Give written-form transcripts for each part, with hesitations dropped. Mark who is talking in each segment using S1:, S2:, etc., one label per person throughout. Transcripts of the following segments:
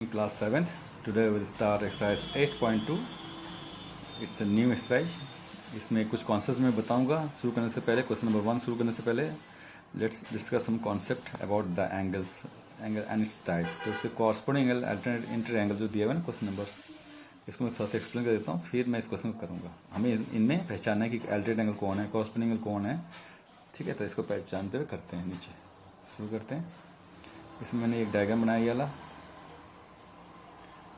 S1: Class 7th. Today we will start exercise 8.2. It's a new exercise. इसमें कुछ concept मैं बताऊंगा शुरू करने से पहले। क्वेश्चन नंबर 1 शुरू करने से पहले let's discuss some concept about the angle and its type. तो उससे corresponding angle, alternate inter angle जो दिया हुआ है ना क्वेश्चन नंबर, इसको मैं थोड़ा सा एक्सप्लेन कर देता हूँ, फिर मैं इस क्वेश्चन को करूँगा। हमें इनमें पहचानना है कि अल्टरनेट एंगल कौन है, कॉरस्पॉन्डिंग एंगल कौन है। ठीक है, तो इसको पहचानते हुए करते हैं। नीचे शुरू करते हैं। इसमें मैंने एक डायग्राम बनाया वाला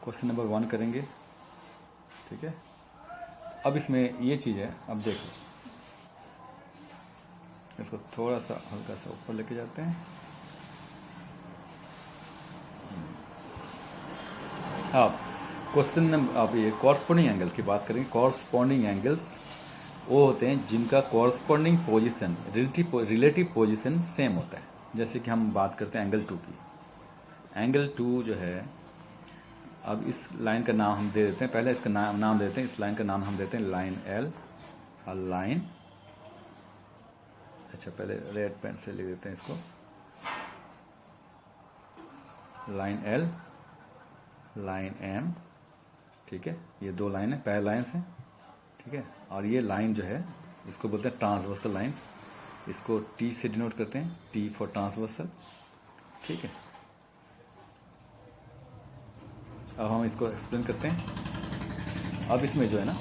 S1: क्वेश्चन नंबर 1 करेंगे। ठीक है, अब इसमें ये चीज़ है, अब देखो इसको थोड़ा सा हल्का सा ऊपर लेके जाते हैं। अब क्वेश्चन नंबर, अब ये कॉरस्पॉन्डिंग एंगल की बात करेंगे। कॉरस्पॉन्डिंग एंगल्स वो होते हैं जिनका corresponding position, relative position same होता है। जैसे कि हम बात करते हैं एंगल 2 की। एंगल 2 जो है, अब इस लाइन का नाम हम दे देते हैं, पहले इसका नाम देते हैं। इस लाइन का नाम हम देते हैं लाइन एल और लाइन, अच्छा पहले रेड पेन से लिख देते हैं इसको, लाइन एल, लाइन एम। ठीक है, ये दो लाइन है, पहले लाइन से। ठीक है, और ये लाइन जो है इसको बोलते हैं ट्रांसवर्सल लाइंस। इसको टी से डिनोट करते हैं, टी फॉर ट्रांसवर्सल। ठीक है, अब हम इसको एक्सप्लेन करते हैं। अब इसमें जो है ना,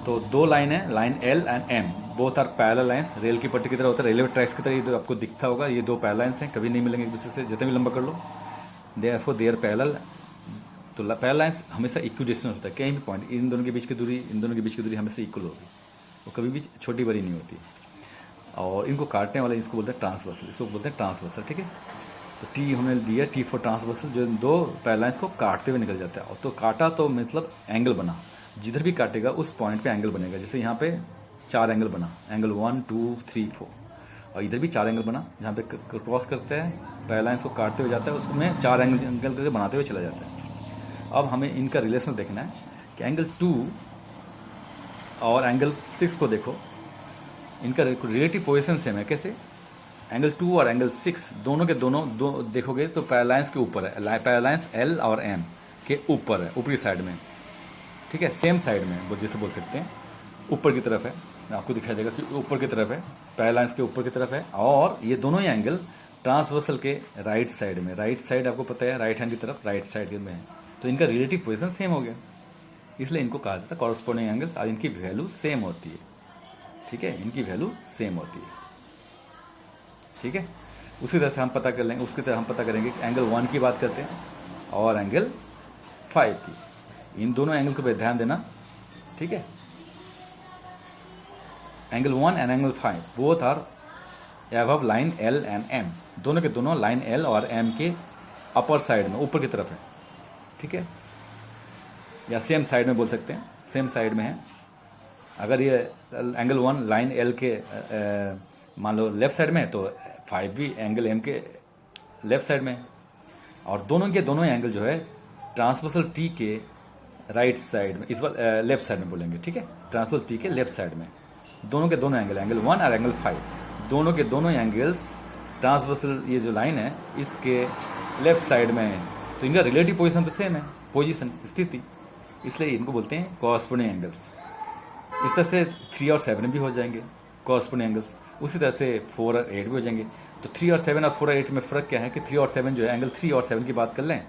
S1: तो दो लाइन है, line L and M, both are parallel lines. Rail की पट्टी की तरह होता है, रेलवे ट्रैक्स की तरह ये आपको दिखता होगा। ये दो पैरेलल लाइंस हैं, कभी नहीं मिलेंगे एक दूसरे से, जितने भी लंबा कर लो। Therefore they are parallel. तो पैरेलल लाइंस हमेशा इक्वल डिस्टेंस होता है, कहीं भी पॉइंट इन दोनों के बीच की दूरी, इन दोनों के बीच की दूरी हमेशा इक्वल होगी, वो कभी भी छोटी बड़ी नहीं होती। और इनको काटने वाले इसको बोलते हैं ट्रांसवर्सल, इसको बोलते हैं ट्रांसवर्सल। ठीक है, तो टी हमने दिया, टी फॉर ट्रांसवर्सल, जो दो पैरेलल लाइंस को काटते हुए निकल जाता है। और तो काटा तो मतलब एंगल बना, जिधर भी काटेगा उस पॉइंट पे एंगल बनेगा। जैसे यहाँ पे 4 एंगल बना, एंगल 1 2 3 4, और इधर भी 4 एंगल बना। जहाँ पे क्रॉस करते हैं, पैरेलल लाइंस को काटते हुए जाता है, उसमें 4 एंगल करके बनाते हुए चला जाता है। अब हमें इनका रिलेशन देखना है कि एंगल 2 और एंगल 6 को देखो, इनका रिलेटिव पोजीशन सेम है। कैसे? एंगल 2 और एंगल 6 दोनों के दोनों देखोगे तो पैरेलल के ऊपर है, पैरेलल एल और एम के ऊपर है, ऊपरी साइड में। ठीक है, सेम साइड में वो जैसे बोल सकते हैं, ऊपर की तरफ है। आपको दिखाई देगा कि ऊपर की तरफ है, पैरेलल के ऊपर की तरफ है। और ये दोनों ही एंगल ट्रांसवर्सल के राइट साइड में, राइट साइड आपको पता है, राइट हैंड की तरफ राइट साइड में है। तो इनका रिलेटिव पोजीशन सेम हो गया, इसलिए इनको कहा जाता है कॉरस्पॉन्डिंग एंगल्स, और इनकी वैल्यू सेम होती है। ठीक है, इनकी वैल्यू सेम होती है। ठीक है, उसी तरह से हम पता कर लेंगे, उसकी तरह हम पता करेंगे कि एंगल 1 की बात करते हैं और एंगल 5 की। इन दोनों एंगल को ध्यान देना। ठीक है, angle 1 and angle 5 both are above line L and M, दोनों के दोनों लाइन एल और एम के अपर साइड में, ऊपर की तरफ है। ठीक है, या सेम साइड में बोल सकते हैं, सेम साइड में है। अगर ये एंगल 1 लाइन एल के मान लो लेफ्ट साइड में है, तो 5 भी एंगल एम के लेफ्ट साइड में है। और दोनों के दोनों एंगल जो है ट्रांसवर्सल टी के राइट साइड में, इस बार लेफ्ट साइड में बोलेंगे। ठीक है, ट्रांसवर्सल टी के लेफ्ट साइड में दोनों के दोनों एंगल, एंगल 1 और एंगल 5, दोनों के दोनों एंगल्स ट्रांसवर्सल ये जो लाइन है इसके लेफ्ट साइड में है। तो इनका रिलेटिव पोजीशन तो सेम है, पोजीशन स्थिति, इसलिए इनको बोलते हैं कॉरस्पॉन्डिंग एंगल्स। इस तरह से 3 और 7 भी हो जाएंगे कॉरस्पॉन्डिंग एंगल्स। उसी तरह से 4 और 8 भी हो जाएंगे। तो 3 और 7 और 4 और 8 में फ़र्क क्या है कि 3 और 7 जो है, एंगल 3 और 7 की बात कर लें,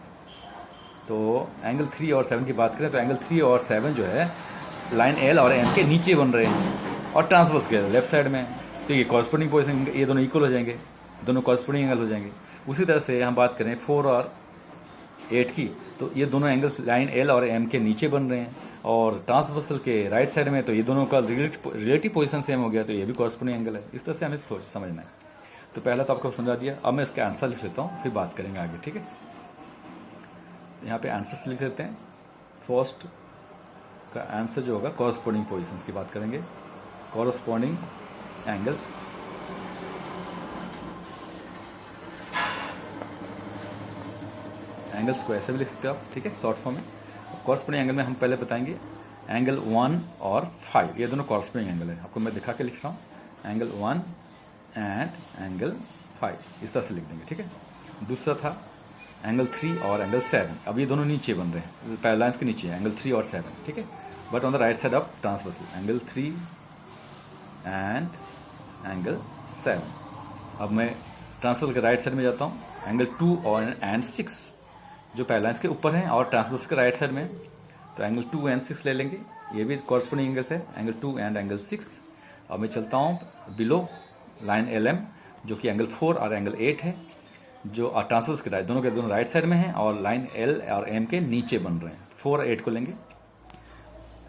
S1: तो एंगल 3 और 7 की बात करें तो एंगल 3 और 7 जो है लाइन एल और एम के नीचे बन रहे हैं और ट्रांसवर्स के लेफ्ट साइड में। तो ये कॉरस्पॉन्डिंग पोजीशन, ये दोनों इक्वल हो जाएंगे, दोनों कॉरस्पॉन्डिंग एंगल हो जाएंगे। उसी तरह से हम बात करें 4 और 8 की, तो ये दोनों एंगल्स लाइन एल और एम के नीचे बन रहे हैं और ट्रांसवर्सल के राइट साइड में, तो ये दोनों का रिलेटिव पोजीशन सेम हो गया, तो ये भी कॉरस्पॉन्डिंग एंगल है। इस तरह से हमें समझना है। तो पहला तो आपको समझा दिया, अब मैं इसका आंसर लिख लेता हूँ, फिर बात करेंगे आगे। ठीक है, यहाँ पे आंसर्स लिख लेते हैं। फर्स्ट का आंसर जो होगा, कॉरस्पॉन्डिंग पोजीशंस की बात करेंगे, कॉरस्पॉन्डिंग एंगल्स। एंगल्स को ऐसे भी लिख सकते हो आप, ठीक है, शॉर्ट फॉर्म में। कॉरस्पॉन्डिंग एंगल में हम पहले बताएंगे एंगल 1 और 5, ये दोनों कॉरस्पॉन्डिंग एंगल है। आपको मैं दिखा के लिख रहा हूँ, एंगल 1 एंड एंगल 5, इस तरह से लिख देंगे। ठीक है, दूसरा था एंगल 3 और एंगल 7। अब ये दोनों नीचे बन रहे हैं, पैरेलल लाइंस के नीचे एंगल 3 और 7, ठीक है। But on the right side of transversal angle 3 and angle 7। अब मैं ट्रांसवर्सल के राइट साइड में जाता हूँ, एंगल 2 और एंड 6 जो पैरेलल लाइंस के ऊपर हैं और ट्रांसवर्सल के राइट साइड में, तो एंगल 2 एंड 6 ले लेंगे। ये भी कॉरस्पॉन्डिंग एंगल्स है, एंगल 2 एंड एंगल 6। अब मैं चलता हूँ बिलो लाइन LM जो कि एंगल 4 और एंगल 8 है, जो ट्रांसवर्स के दोनों के दोनों राइट साइड में हैं और लाइन L और M के नीचे बन रहे हैं। 4 और 8 को लेंगे।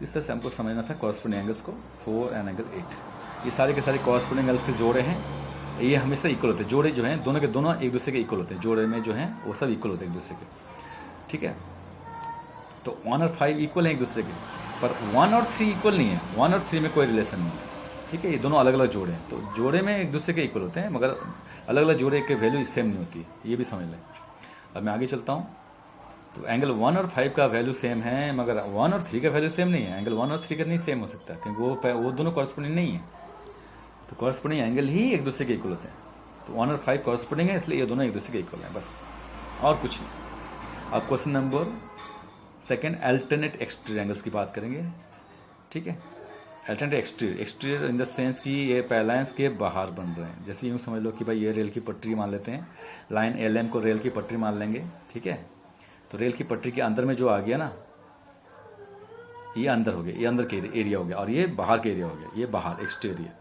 S1: इस तरह से हमको समझना था कॉरस्पॉन्डिंग एंगल्स को, 4 एंड एंगल 8। ये सारे के सारे कॉरस्पॉन्डिंग एंगल्स से जोड़े हैं, ये हमेशा इक्वल होते हैं। जोड़े जो हैं दोनों के दोनों एक दूसरे के इक्वल होते हैं, जोड़े में जो हैं वो सब इक्वल होते हैं एक दूसरे के, ठीक है। तो 1 और 5 इक्वल हैं एक दूसरे के, पर 1 और 3 इक्वल नहीं है। 1 और 3 में कोई रिलेशन नहीं है, ठीक है। ये दोनों अलग अलग जोड़े हैं, तो जोड़े में एक दूसरे के इक्वल होते हैं, मगर अलग अलग जोड़े के वैल्यू सेम नहीं होती है, ये भी समझ लें। अब मैं आगे चलता हूँ, तो एंगल 1 और 5 का वैल्यू सेम है, मगर 1 और 3 का वैल्यू सेम नहीं है। एंगल 1 और 3 का नहीं सेम हो सकता, क्योंकि वो दोनों कॉरस्पॉन्डिंग नहीं है। तो कॉरस्पॉन्डिंग एंगल ही एक दूसरे के इक्वल होते हैं। तो 1 और 5 कॉरस्पॉन्डिंग है, इसलिए ये दोनों एक दूसरे के इक्वल हैं, बस और कुछ नहीं। अब question number 2 alternate exterior angles की बात करेंगे, ठीक है। Alternate exterior in the sense कि ये पैरेलल लाइंस के बाहर बन रहे हैं। जैसे यूँ समझ लो कि भाई ये रेल की पटरी मान लेते हैं, लाइन LM को रेल की पटरी मान लेंगे, ठीक है। तो रेल की पटरी के अंदर में जो आ गया ना, ये अंदर हो गया, ये अंदर के एरिया हो गया, और ये बाहर के एरिया हो गया, ये बाहर एक्सटीरियर।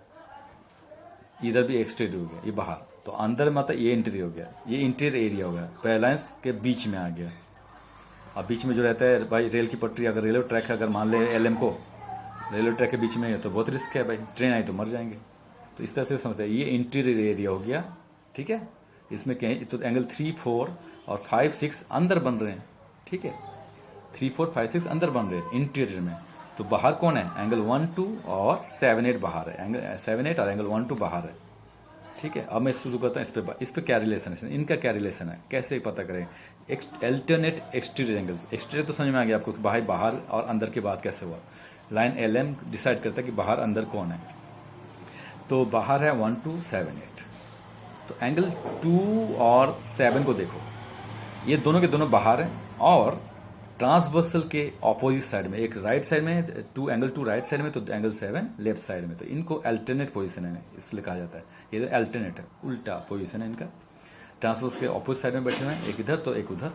S1: इधर भी एक्सटीरियर हो गया, ये बाहर। तो अंदर मतलब ये इंटीरियर हो गया, ये इंटीरियर एरिया हो गया, पैरेलल लाइंस के बीच में आ गया। अब बीच में जो रहता है भाई रेल की पटरी, अगर रेलवे ट्रैक अगर मान ले LM को रेलवे ट्रैक के बीच में है तो बहुत रिस्क है भाई, ट्रेन आई तो मर जाएंगे। तो इस तरह से समझते हैं, ये इंटीरियर एरिया हो गया, ठीक है। इसमें कहीं तो एंगल 3, 4 और 5, 6 अंदर बन रहे हैं, ठीक है। 3, 4, 5, 6 अंदर बन रहे हैं इंटीरियर में। तो बाहर कौन है? एंगल 1, 2 और 7, 8 बाहर है। एंगल 7, 8 और एंगल 1, 2 बाहर है, ठीक है। अब मैं शुरू करता हूँ इस पे क्या रिलेशन है, इनका क्या रिलेशन है, कैसे पता करें। अल्टरनेट एक्सटीरियर एंगल, एक्सटीरियर तो समझ में आ गया आपको कि भाई बाहर और अंदर की बात कैसे हुआ। लाइन LM डिसाइड करता है कि बाहर अंदर कौन है। तो बाहर है 1, 2, 7, 8। तो एंगल 2 और 7 को देखो, ये दोनों के दोनों बाहर हैं, और ट्रांसवर्सल के ऑपोजिट साइड में, एक राइट साइड में एंगल 2 राइट साइड में, तो एंगल 7 लेफ्ट साइड में। तो इनको अल्टरनेट पोजीशन है इसलिए कहा जाता है। ये अल्टरनेट है, उल्टा पोजीशन है इनका। ट्रांसवर्स के ऑपोजिट साइड में बैठे हुए हैं, एक इधर तो एक उधर,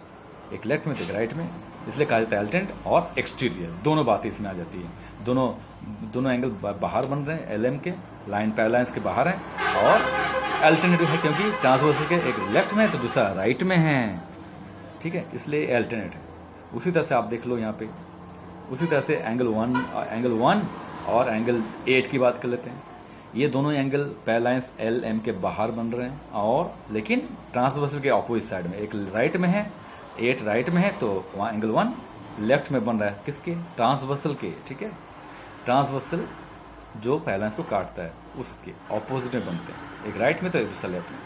S1: एक लेफ्ट में तो एक राइट में, इसलिए कहा जाता है अल्टरनेट और एक्सटीरियर। दोनों बातें इसमें आ जाती है। दोनों एंगल बाहर बन रहे हैं LM के, लाइन पैरेलल लाइंस के बाहर हैं, और अल्टरनेटिव है क्योंकि ट्रांसवर्सल के एक लेफ्ट में है तो दूसरा राइट में है, ठीक है, इसलिए अल्टरनेट है। उसी तरह से आप देख लो यहाँ पे, उसी तरह से एंगल 1 और एंगल 8 की बात कर लेते हैं। ये दोनों एंगल पैरेलल लाइंस LM के बाहर बन रहे हैं, और लेकिन ट्रांसवर्सल के ऑपोजिट साइड में, एक राइट में है 8 राइट में है, तो वहाँ एंगल 1 लेफ्ट में बन रहा है, किसके? ट्रांसवर्सल के, ठीक है। ट्रांसवर्सल जो पैरेलल लाइंस को काटता है उसके ऑपोजिट में बनते हैं, एक राइट में तो एक दूसरा लेफ्ट में।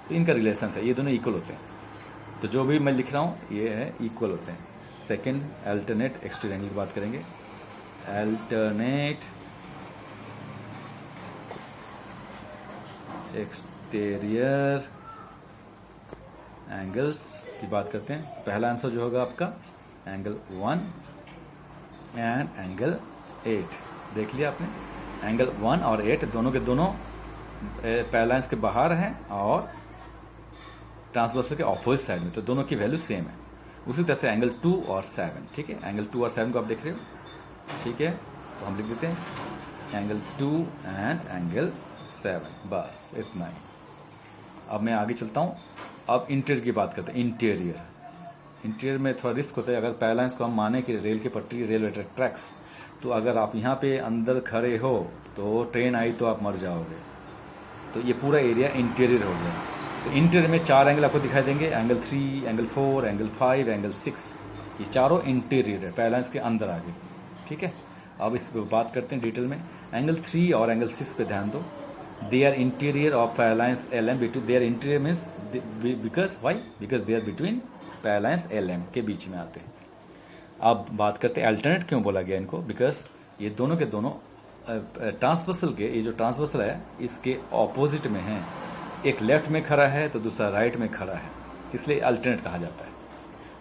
S1: तो इनका रिलेशन है, ये दोनों इक्वल होते हैं। तो जो भी मैं लिख रहा हूँ ये है इक्वल होते हैं। सेकेंड अल्टरनेट एक्सटीरियर एंगल की बात करेंगे। अल्टरनेट एक्सटीरियर एंगल्स की बात करते हैं। पहला आंसर जो होगा आपका एंगल 1 एंड एंगल 8। देख लिया आपने, एंगल 1 और 8 दोनों के दोनों पैरेलल लाइंस के बाहर हैं और ट्रांसवर्सल के ऑपोजिट साइड में, तो दोनों की वैल्यू सेम है। उसी तरह से एंगल 2 और 7, ठीक है। एंगल 2 और 7 को आप देख रहे हो, ठीक है। तो हम लिख देते हैं एंगल 2 एंड एंगल 7, बस इतना ही। अब मैं आगे चलता हूँ। अब इंटीरियर की बात करते हैं। इंटीरियर में थोड़ा रिस्क होता है। अगर पैरेलल लाइंस को हम माने कि रेल की पटरी, रेलवे ट्रैक्स, तो अगर आप यहाँ पे अंदर खड़े हो तो ट्रेन आई तो आप मर जाओगे। तो ये पूरा एरिया इंटीरियर हो गया। तो इंटीरियर में 4 एंगल आपको दिखाई देंगे, एंगल 3, एंगल 4, एंगल 5, एंगल 6। ये चारों इंटीरियर है, पैरेलल लाइंस के अंदर आ गए, ठीक है। अब इस पर बात करते हैं डिटेल में। एंगल 3 और एंगल 6 पे ध्यान दो। They are interior of parallel lines LM between, they are interior means because why, because they are between parallel lines LM के बीच में आते हैं। अब बात करते हैं अल्टरनेट क्यों बोला गया इनको, बिकॉज ये दोनों के दोनों ट्रांसवर्सल के, ये जो ट्रांसवर्सल है इसके ऑपोजिट में है। एक लेफ्ट में खड़ा है तो दूसरा राइट में खड़ा है, इसलिए अल्टरनेट कहा जाता है।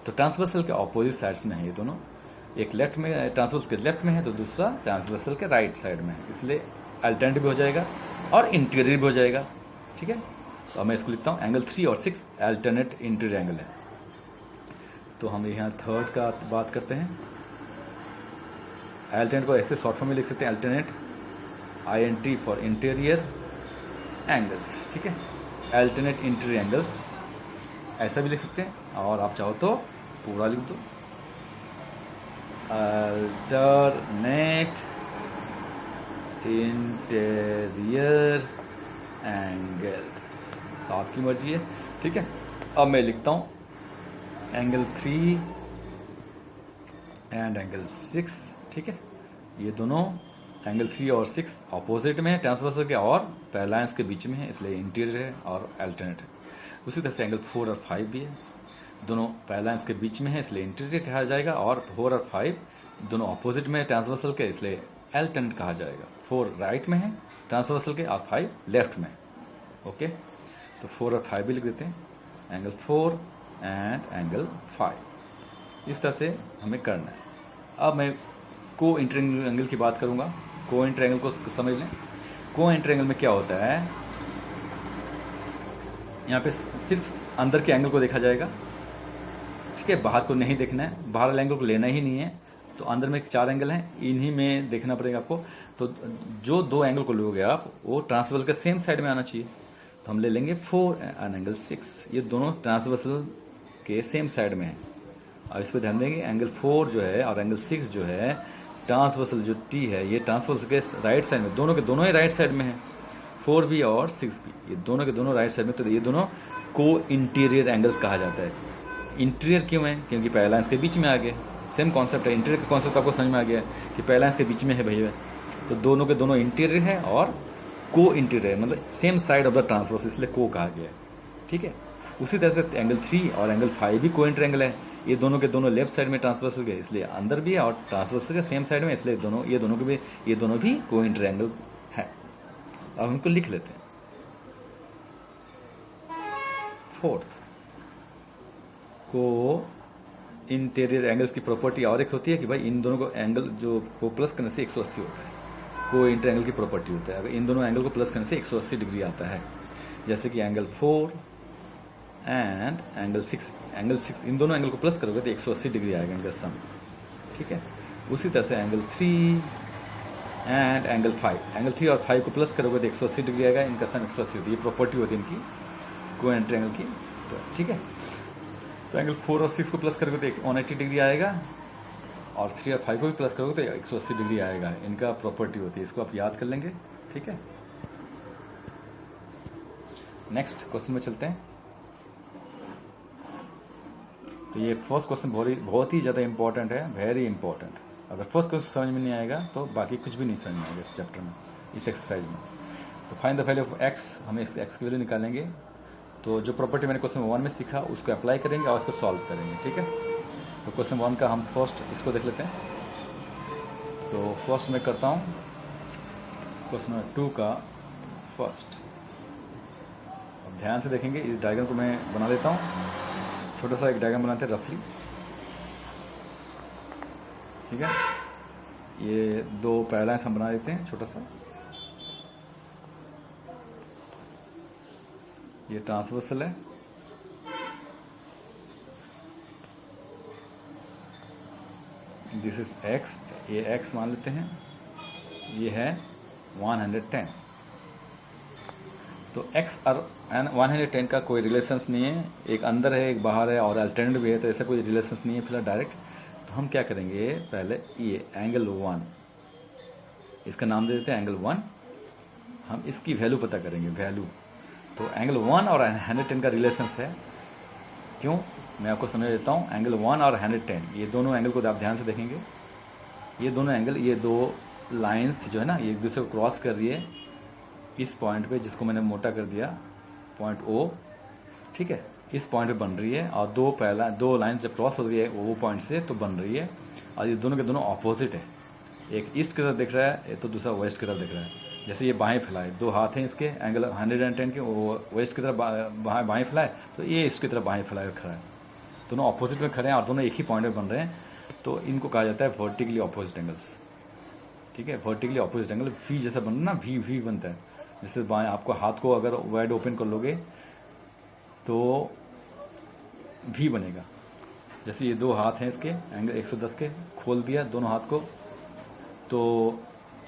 S1: तो ट्रांसवर्सल के ऑपोजिट साइड्स में है ये दोनों, एक लेफ्ट में ट्रांसवर्स के लेफ्ट में है तो दूसरा ट्रांसवर्सल के राइट साइड में है, इसलिए अल्टरनेटिव भी हो जाएगा और इंटीरियर भी हो जाएगा। ठीक है, तो अब मैं इसको लिखता हूँ एंगल 3 और 6 अल्टरनेट इंटीरियर एंगल है। तो हम यहाँ थर्ड का बात करते हैं। अल्टरनेट को ऐसे शॉर्ट फॉर्म में लिख सकते हैं, alternate INT for interior angles. ठीक है, अल्टरनेट इंटीरियर एंगल्स ऐसा भी लिख सकते हैं, और आप चाहो तो पूरा लिख दो, अल्टरनेट इंटीरियर एंगल्स, तो आपकी मर्जी है। ठीक है, अब मैं लिखता हूँ एंगल 3 एंड एंगल 6। ठीक है, ये दोनों एंगल 3 और 6 ऑपोजिट में है ट्रांसवर्सल के और पैरेलल्स के बीच में है, इसलिए इंटीरियर है और अल्टरनेट है। उसी तरह से एंगल 4 और 5 भी है, दोनों पैरेलल्स के बीच में है इसलिए इंटीरियर कहा जाएगा, और 4 और 5 दोनों ऑपोजिट में है ट्रांसवर्सल के, इसलिए अल्टरनेट कहा जाएगा। 4 राइट में है ट्रांसवर्सल के और 5 लेफ्ट में। ओके, तो 4 और 5 भी लिख देते हैं, एंगल 4 एंड एंगल 5। इस तरह से हमें करना है। अब मैं को इंटरएंगल एंगल की बात करूंगा। को इंटरएंगल को समझ लें। को इंटरएंगल में क्या होता है, यहाँ पे सिर्फ अंदर के एंगल को देखा जाएगा। ठीक है, बाहर को नहीं देखना है, बाहर वाले एंगल को लेना ही नहीं है। तो अंदर में 4 एंगल हैं, इन्हीं में देखना पड़ेगा आपको। तो जो 2 एंगल को लोगे आप, वो ट्रांसवर्सल के सेम साइड में आना चाहिए। तो हम ले लेंगे 4 एंड एंगल 6, ये दोनों ट्रांसवर्सल के सेम साइड में है। अब इस पर ध्यान देंगे, एंगल 4 जो है और एंगल 6 जो है, ट्रांसवर्सल जो T है ये ट्रांसवर्सल के राइट साइड में, दोनों के दोनों ही राइट साइड में है, 4 भी और 6 भी, ये दोनों के दोनों राइट साइड में। तो ये दोनों को इंटीरियर एंगल्स कहा जाता है। इंटीरियर क्यों है, क्योंकि पैरेलल्स के बीच में आ गए। सेम कॉन्सेप्ट है, इंटीरियर का कॉन्सेप्ट आपको समझ में आ गया कि पैरेलल्स के बीच में है भैया, तो दोनों के दोनों इंटीरियर है और को इंटीरियर, मतलब same side of the transverse, इसलिए को कहा गया है। ठीक है, उसी तरह से एंगल 3 और एंगल 5 भी को इंटीरियर एंगल है, ये दोनों के दोनों लेफ्ट साइड में ट्रांसवर्सल के, इसलिए अंदर भी है और ट्रांसवर्सल के सेम साइड में, इसलिए ये दोनों भी को इंटीरियर एंगल है। अब हमको लिख लेते हैं। फोर्थ, को इंटीरियर एंगल्स की प्रॉपर्टी और एक होती है कि भाई इन दोनों को एंगल जो को प्लस करने से 180 होता है, को इंटीरियर एंगल की प्रॉपर्टी होता है। अगर इन दोनों एंगल को प्लस करने से 180 डिग्री आता है, जैसे कि एंगल 4 एंड एंगल 6 इन दोनों एंगल को प्लस करोगे तो 180 डिग्री आएगा इनका सम। ठीक है, उसी तरह से एंगल 3 एंड एंगल 3 और 5 को प्लस करोगे तो 180 डिग्री आएगा, इनका सम 180 होती है। ये प्रॉपर्टी होती है इनकी को इंटीरियर एंगल की। तो ठीक है, तो एंगल 4 और 6 को प्लस करोगे तो 180 डिग्री आएगा, और 3 और 5 को भी प्लस करोगे तो 180 डिग्री आएगा, इनका प्रॉपर्टी होती है। इसको आप याद कर लेंगे। ठीक है, नेक्स्ट क्वेश्चन में चलते हैं। तो ये फर्स्ट क्वेश्चन बहुत ही ज़्यादा इंपॉर्टेंट है, वेरी इंपॉर्टेंट। अगर फर्स्ट क्वेश्चन समझ में नहीं आएगा तो बाकी कुछ भी नहीं समझ में आएगा इस चैप्टर में, इस एक्सरसाइज में। तो find the value of x, हमें इस एक्स की वैल्यू निकालेंगे। तो जो प्रॉपर्टी मैंने क्वेश्चन 1 में सीखा उसको अप्लाई करेंगे और इसको सॉल्व करेंगे। ठीक है, तो क्वेश्चन 1 का हम फर्स्ट इसको देख लेते हैं। तो फर्स्ट मैं करता हूँ क्वेश्चन नंबर 2 का फर्स्ट। अब ध्यान से देखेंगे, इस डायग्राम को मैं बना देता हूँ। छोटा सा एक डायग्राम बनाते हैं रफली। ठीक है, ये 2 पैरेलल्स हम बना देते हैं छोटा सा। ये ट्रांसवर्सल है, दिस इज एक्स, ये एक्स मान लेते हैं, ये है 110। तो x और 110 का कोई रिलेशंस नहीं है, एक अंदर है एक बाहर है और अल्टरनेट भी है, तो ऐसा कोई रिलेशंस नहीं है फिलहाल डायरेक्ट। तो हम क्या करेंगे, पहले ये एंगल 1, इसका नाम दे देते हैं एंगल 1। हम इसकी वैल्यू पता करेंगे, वैल्यू। तो एंगल 1 और 110 का रिलेशंस है, क्यों मैं आपको समझ देता हूँ। एंगल 1 और 110 ये दोनों एंगल को आप ध्यान से देखेंगे, ये दोनों एंगल, ये 2 लाइन्स जो है ना, ये एक दूसरे को क्रॉस कर रही है इस पॉइंट पे, जिसको मैंने मोटा कर दिया पॉइंट O। ठीक है, इस पॉइंट पे बन रही है, और 2 लाइन जब क्रॉस हो रही है वो पॉइंट से तो बन रही है, और ये दोनों के दोनों ऑपोजिट है। एक ईस्ट की तरफ दिख रहा है तो दूसरा वेस्ट की तरफ दिख रहा है। जैसे ये बाएं फैलाए, 2 हाथ हैं इसके एंगल 110 के, वो वेस्ट की तरफ बाएं फैलाए तो ये ईस्ट की तरफ बाएं फैलाए खड़ा है। दोनों ऑपोजिट में खड़े हैं और दोनों एक ही पॉइंट में बन रहे हैं, तो इनको कहा जाता है वर्टिकली ऑपोजिट एंगल्स। ठीक है, वर्टिकली ऑपोजिट एंगल वी जैसा बनना ना, वी वी बनता है। जैसे बाएं आपको हाथ को अगर वाइड ओपन कर लोगे तो वी बनेगा। जैसे ये दो हाथ हैं इसके, एंगल 110 के, खोल दिया दोनों हाथ को, तो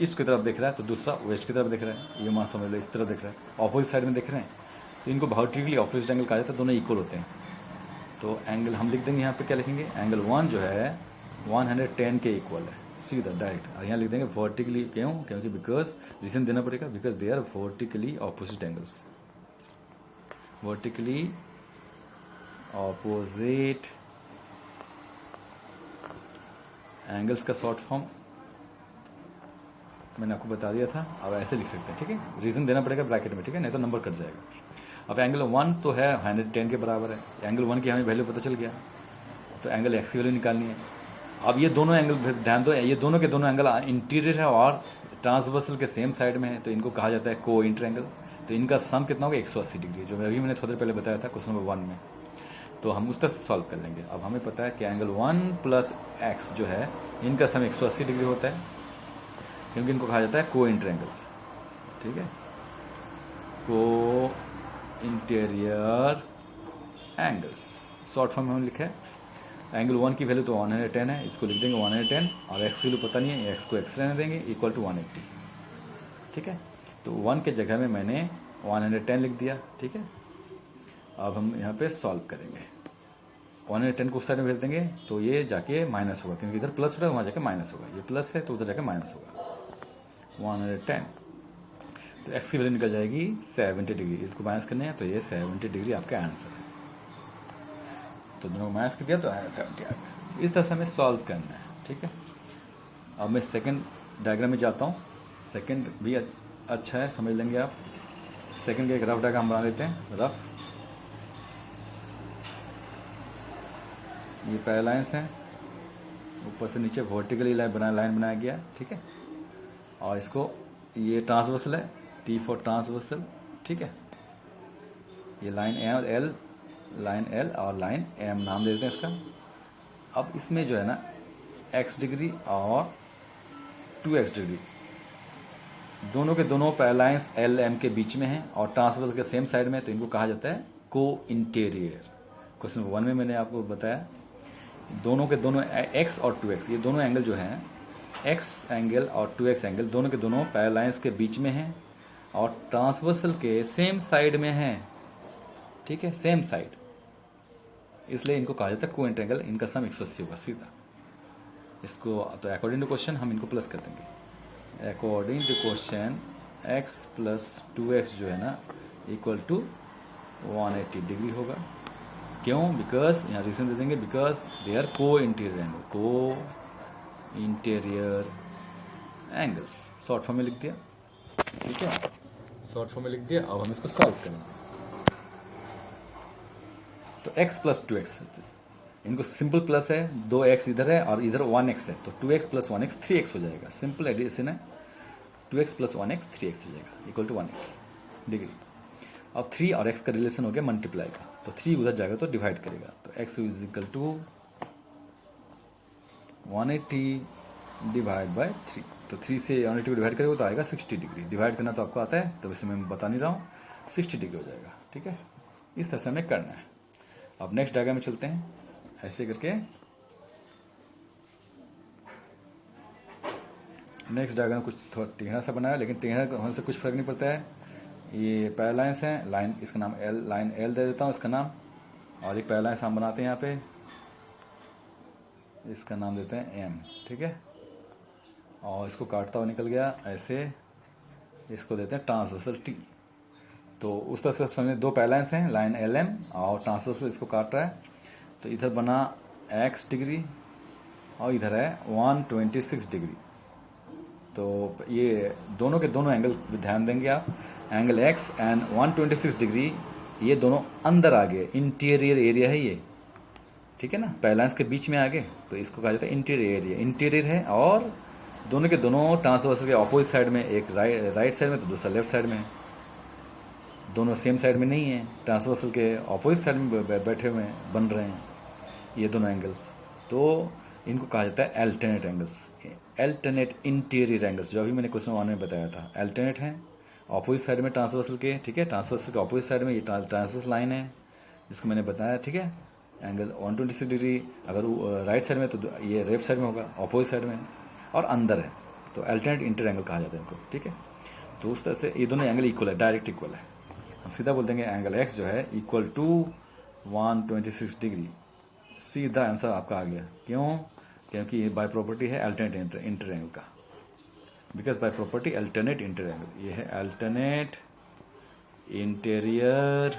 S1: ईस्ट की तरफ देख रहा है तो दूसरा वेस्ट की तरफ देख रहा है, ये मान समझ लो इस तरफ देख रहा है, ऑपोजिट साइड में देख रहे हैं, तो इनको वर्टिकली ऑपोजिट एंगल कहा जाता है, दोनों इक्वल होते हैं। तो एंगल हम लिख देंगे यहाँ पे, क्या लिखेंगे, एंगल 1 जो है 110 के इक्वल है, सीधा डायरेक्ट। और यहाँ लिख देंगे वर्टिकली, क्यों, क्योंकि बिकॉज रीजन देना पड़ेगा, because they are vertically opposite angles, vertically opposite angles का शॉर्ट फॉर्म मैंने आपको बता दिया था। अब ऐसे लिख सकते हैं, ठीक है, रीजन देना पड़ेगा ब्रैकेट में, ठीक है, नहीं तो नंबर कट जाएगा। अब एंगल 1 तो है 110 के बराबर है, एंगल 1 की हमें वैल्यू पता चल गया, तो एंगल एक्स की वैल्यू निकालनी है। अब ये दोनों एंगल ध्यान दो, ये दोनों के दोनों एंगल इंटीरियर है और ट्रांसवर्सल के सेम साइड में है, तो इनको कहा जाता है को इंटर एंगल। तो इनका सम कितना होगा, 180 डिग्री, जो अभी मैंने थोड़ी देर पहले बताया था क्वेश्चन नंबर 1 में। तो हम उस तरह से सॉल्व कर लेंगे। अब हमें पता है कि एंगल 1 प्लस एक्स जो है, इनका सम 180 डिग्री होता है, क्योंकि इनको कहा जाता है को इंटर एंगल्स। ठीक है, को इंटीरियर एंगल्स शॉर्ट फॉर्म में हमने लिखा है। एंगल 1 की वैल्यू तो 110 है, इसको लिख देंगे 110, और एक्स की वैल्यू पता नहीं है, एक्स को एक्स रहने देंगे, इक्वल टू 180। ठीक है, तो 1 के जगह में मैंने 110 लिख दिया। ठीक है, अब हम यहाँ पे सॉल्व करेंगे। 110 को उस साइड में भेज देंगे तो ये जाके माइनस होगा, क्योंकि इधर प्लस हो रहा है, वहाँ जाके माइनस होगा, ये प्लस है तो उधर जाके माइनस होगा। 110, तो एक्स की वैल्यू निकल जाएगी 70 डिग्री, इसको माइनस करने हैं, तो ये 70 डिग्री आपका आंसर है। तो दोनों को माइनस कर दिया तो 70 आ गया। इस तरह से हमें सॉल्व करना है। ठीक है, अब मैं सेकंड डायग्राम में जाता हूँ। सेकंड भी अच्छा है, समझ लेंगे आप। सेकंड का एक रफ डायग्राम बना लेते हैं। रफ, ये पैरालाइंस है, ऊपर से नीचे वर्टिकली लाइन बनाया गया। ठीक है, और इसको ये ट्रांसवर्सल है, टी फॉर ट्रांसवर्सल। ठीक है, ये लाइन एल, लाइन एल और लाइन एम नाम दे देते हैं इसका। अब इसमें जो है ना x डिग्री और 2x डिग्री, दोनों के दोनों पैरालाइंस एल एम के बीच में हैं और ट्रांसवर्सल के सेम साइड में, तो इनको कहा जाता है को इंटीरियर। क्वेश्चन 1 में मैंने आपको बताया, दोनों के दोनों x और 2x, ये दोनों एंगल जो हैं, x एंगल और 2x एंगल, दोनों के दोनों पैरालाइंस के बीच में हैं और ट्रांसवर्सल के सेम साइड में हैं। ठीक है, सेम साइड, इसलिए इनको कहा जाता है को इंटर एंगल। इनका सम 180 होगा सीधा। इसको तो अकॉर्डिंग टू क्वेश्चन हम इनको प्लस कर देंगे। According to question x plus 2x जो है ना इक्वल टू 180 डिग्री होगा। क्यों, बिकॉज यहाँ रीजन दे देंगे, बिकॉज दे आर को इंटीरियर एंगल, को इंटीरियर एंगल्स। शॉर्ट फॉर्म में लिख दिया। ठीक है, शॉर्ट फॉर्म में लिख दिया। अब हम इसको सॉल्व करेंगे। तो x प्लस 2x, इनको सिंपल प्लस है, 2x इधर है और इधर 1x है, तो 2x प्लस 1x 3x हो जाएगा। सिंपल एडिशन है, 2x प्लस 1x 3x हो जाएगा, इक्वल टू 180 डिग्री। अब 3 और x का रिलेशन हो गया मल्टीप्लाई का, तो 3 उधर जाएगा तो डिवाइड करेगा, तो x is equal to 180 divide by 3। तो 3 से 180 को डिवाइड करेगा तो आएगा 60 डिग्री। डिवाइड करना तो आपको आता है, तो वैसे मैं बता नहीं रहा हूँ, 60 डिग्री हो जाएगा। ठीक है, इस तरह से हमें करना है। अब नेक्स्ट डायग्राम में चलते हैं। ऐसे करके नेक्स्ट डायग्राम कुछ थोड़ा टेढ़ा सा बनाया, लेकिन टेढ़ा होने से कुछ फर्क नहीं पड़ता है। ये पैरालाइंस है, लाइन इसका नाम एल, लाइन एल दे देता हूँ इसका नाम, और एक पैरालाइंस हम बनाते हैं यहाँ पे, इसका नाम देते हैं एम। ठीक है, और इसको काटता हुआ निकल गया ऐसे, इसको देते हैं ट्रांसवर्सल टी। तो उस तरह से समझे, दो पैरालाइंस हैं, लाइन एल एम और ट्रांसवर्सल इसको काट रहा है। तो इधर बना x डिग्री और इधर है 126 डिग्री। तो ये दोनों के दोनों एंगल ध्यान देंगे आप, एंगल x एंड 126 डिग्री, ये दोनों अंदर आ गए, इंटीरियर एरिया है ये। ठीक है ना, पैरालाइंस के बीच में आ गए, तो इसको कहा जाता है इंटीरियर एरिया। इंटीरियर है और दोनों के दोनों ट्रांसवर्सल के ऑपोजिट साइड में, एक राइट साइड में तो दूसरा लेफ्ट साइड में। दोनों सेम साइड में नहीं है, ट्रांसवर्सल के ऑपोजिट साइड में बैठे हुए हैं, बन रहे हैं। ये दोनों एंगल्स, तो इनको कहा जाता है alternate angles, alternate interior angles, जो अभी मैंने क्वेश्चन 1 में बताया था। अल्टरनेट हैं ऑपोजिट साइड में ट्रांसवर्सल के, ठीक है, ट्रांसवर्सल के ऑपोजिट साइड में ये ट्रांसवर्स लाइन है जिसको मैंने बताया, ठीक है, एंगल 126 डिग्री। अगर राइट साइड में तो ये लेफ्ट साइड में होगा, अपोजिट साइड में, और अंदर है, तो अल्टरनेट इंटर एंगल कहा जाता है इनको, ठीक है। तो उस तरह से ये दोनों एंगल इक्वल है, डायरेक्ट इक्वल है। हम सीधा बोल देंगे एंगल एक्स जो है इक्वल टू 126 डिग्री, सीधा आंसर आपका आ गया। क्यों? क्योंकि ये बाय प्रॉपर्टी है अल्टरनेट इंटर एंगल का, because by property alternate inter angle, ये है alternate interior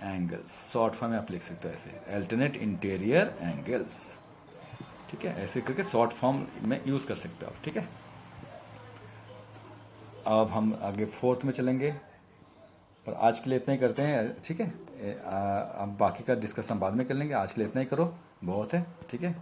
S1: angles, short form में आप लिख सकते हो ऐसे, अल्टरनेट इंटीरियर एंगल्स, ठीक है, ऐसे करके शॉर्ट फॉर्म में यूज कर सकते हो आप, ठीक है। अब हम आगे फोर्थ में चलेंगे, पर आज के लिए इतना ही करते हैं, ठीक है। अब बाकी का डिस्कशन बाद में कर लेंगे, आज के लिए इतना ही करो, बहुत है, ठीक है।